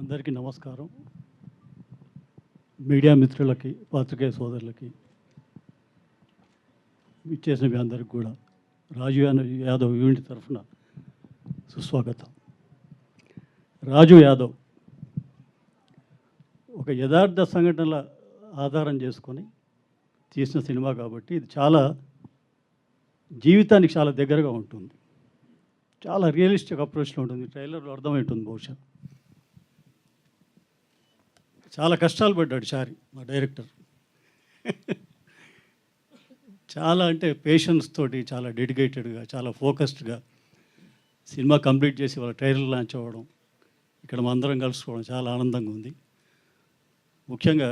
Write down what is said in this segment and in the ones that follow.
అందరికీ నమస్కారం. మీడియా మిత్రులకి, పాత్రికేయ సోదరులకి, ఇచ్చేసిన మీ అందరికి కూడా రాజు యాదవ్ యూనిట్ తరఫున సుస్వాగతం. రాజు యాదవ్ ఒక యథార్థ సంఘటనల ఆధారం చేసుకొని తీసిన సినిమా కాబట్టి ఇది చాలా జీవితానికి చాలా దగ్గరగా ఉంటుంది. చాలా రియలిస్టిక్ అప్రోచ్లో ఉంటుంది. ట్రైలర్లో అర్థమవుతుంది. బహుశా చాలా కష్టాలు పడ్డాడు చారి, మా డైరెక్టర్. చాలా అంటే పేషెన్స్ తోటి, చాలా డెడికేటెడ్గా, చాలా ఫోకస్డ్గా సినిమా కంప్లీట్ చేసి వాళ్ళ ట్రైలర్ లాంచ్ అవ్వడం, ఇక్కడ మా అందరం కలుసుకోవడం చాలా ఆనందంగా ఉంది. ముఖ్యంగా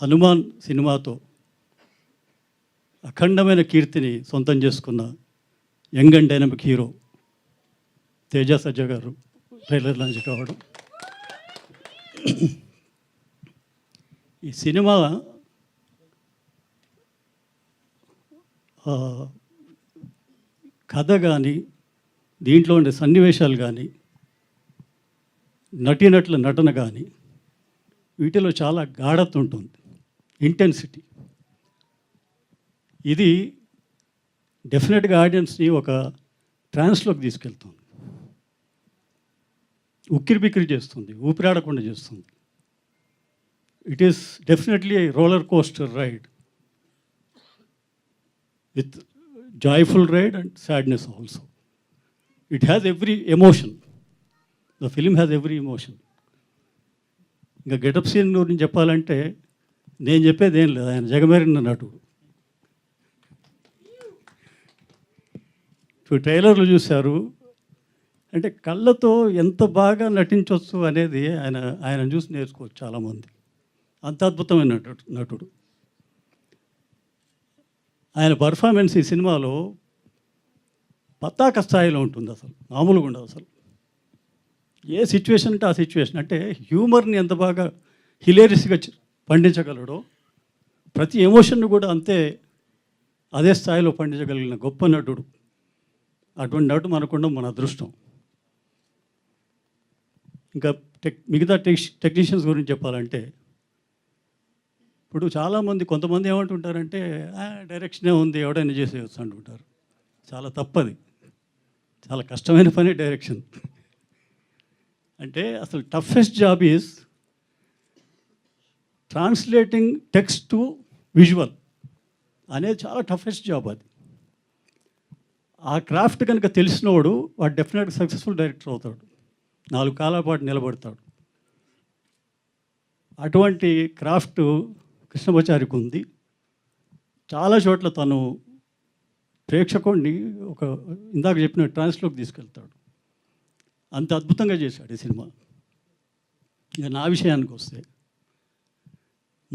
హనుమాన్ సినిమాతో అఖండమైన కీర్తిని సొంతం చేసుకున్న young and dynamic hero Teja సజ్జ గారు ట్రైలర్ లాంచ్ కావడం. ఈ సినిమా కథ కానీ, దీంట్లో ఉండే సన్నివేశాలు కానీ, నటీనటుల నటన కానీ, వీటిలో చాలా గాఢత ఉంటుంది, ఇంటెన్సిటీ. ఇది డెఫినెట్గా ఆడియన్స్ని ఒక ట్రాన్స్లోకి తీసుకెళ్తుంది, ఉక్కిరి బిక్కిరి చేస్తుంది, ఊపిరాడకుండా చేస్తుంది. It is definitely a roller coaster ride with joyful ride and sadness also. It has every emotion. The film has every emotion. ఇంకా గెటప్ సీన్ గురించి చెప్పాలంటే నేను చెప్పేది ఏం లేదు, ఆయన జగమేరిన నటుడు. ఇప్పుడు ట్రైలర్లు చూశారు అంటే కళ్ళతో ఎంత బాగా నటించవచ్చు అనేది ఆయన చూసి నేర్చుకోవచ్చు చాలామంది. అంత అద్భుతమైన నటుడు. ఆయన పర్ఫార్మెన్స్ ఈ సినిమాలో పతాక స్థాయిలో ఉంటుంది. అసలు మామూలుగా ఉండదు. అసలు ఏ సిచ్యువేషన్ అంటే ఆ సిచ్యువేషన్, అంటే హ్యూమర్ని ఎంత బాగా హిలేరియస్గా పండించగలడో, ప్రతి ఎమోషన్ను కూడా అంతే అదే స్థాయిలో పండించగలిగిన గొప్ప నటుడు. అటువంటి నటుడు మనకుండా మన అదృష్టం. ఇంకా మిగతా టెక్నీషియన్స్ గురించి చెప్పాలంటే, ఇప్పుడు చాలామంది కొంతమంది ఏమంటుంటారంటే డైరెక్షనే ఉంది, ఎవడైనా చేసేయచ్చు అంటుంటారు. చాలా తప్పది. చాలా కష్టమైన పని డైరెక్షన్. అంటే అసలు toughest job is translating text to visual అనేది చాలా టఫెస్ట్ జాబ్. అది ఆ క్రాఫ్ట్ కనుక తెలిసినవాడు వాడు డెఫినెట్గా సక్సెస్ఫుల్ డైరెక్టర్ అవుతాడు, 4 కాలాల పాటు నిలబడతాడు. అటువంటి క్రాఫ్ట్ కృష్ణమాచారికి ఉంది. చాలా చోట్ల తను ప్రేక్షకుడిని ఒక ఇందాక చెప్పిన ట్రాన్స్లోకి తీసుకెళ్తాడు. అంత అద్భుతంగా చేశాడు ఈ సినిమా. ఇక నా విషయానికి వస్తే,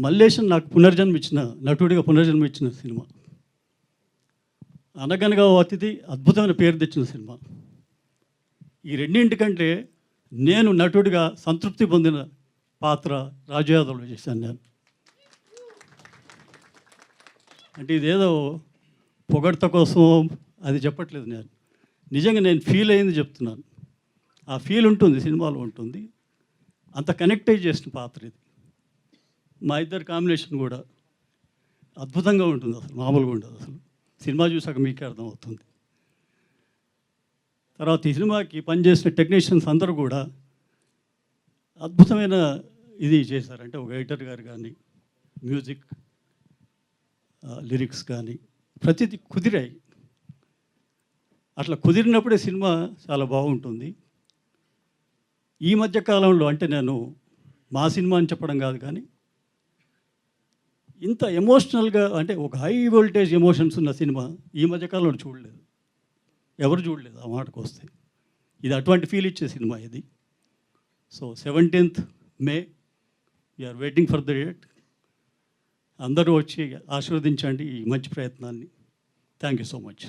మల్లేశం నాకు నటుడిగా పునర్జన్మ ఇచ్చిన సినిమా. అనగనగా ఓ అతిథి అద్భుతమైన పేరు తెచ్చిన సినిమా. ఈ రెండింటికంటే నేను నటుడిగా సంతృప్తి పొందిన పాత్ర రాజు యాదవ్లో చేశాను నేను. అంటే ఇదేదో పొగడ్త కోసం అది చెప్పట్లేదు నేను. నిజంగా నేను ఫీల్ అయింది చెప్తున్నాను. ఆ ఫీల్ ఉంటుంది, సినిమాలో ఉంటుంది. అంత కనెక్ట్ అయ్యి చేసిన పాత్ర ఇది. మా ఇద్దరు కాంబినేషన్ కూడా అద్భుతంగా ఉంటుంది. అసలు మామూలుగా ఉండదు. అసలు సినిమా చూసాక మీకే అర్థమవుతుంది. తర్వాత ఈ సినిమాకి పనిచేసిన టెక్నీషియన్స్ అందరూ కూడా అద్భుతమైన ఇది చేశారంటే, ఒక ఎడిటర్ గారు కానీ, మ్యూజిక్, లిరిక్స్ కానీ ప్రతిదీ కుదిరాయి. అట్లా కుదిరినప్పుడే సినిమా చాలా బాగుంటుంది. ఈ మధ్య కాలంలో, అంటే నేను మా సినిమా అని చెప్పడం కాదు కానీ, ఇంత ఎమోషనల్గా, అంటే ఒక హై వోల్టేజ్ ఎమోషన్స్ ఉన్న సినిమా ఈ మధ్యకాలంలో చూడలేదు, ఎవరు చూడలేదు. ఆ మాటకు వస్తే ఇది అటువంటి ఫీల్ ఇచ్చే సినిమా ఇది. So 17th May we are waiting for the date. అందరూ వచ్చి ఆశీర్వదించండి ఈ మంచి ప్రయత్నాన్ని. Thank you so much.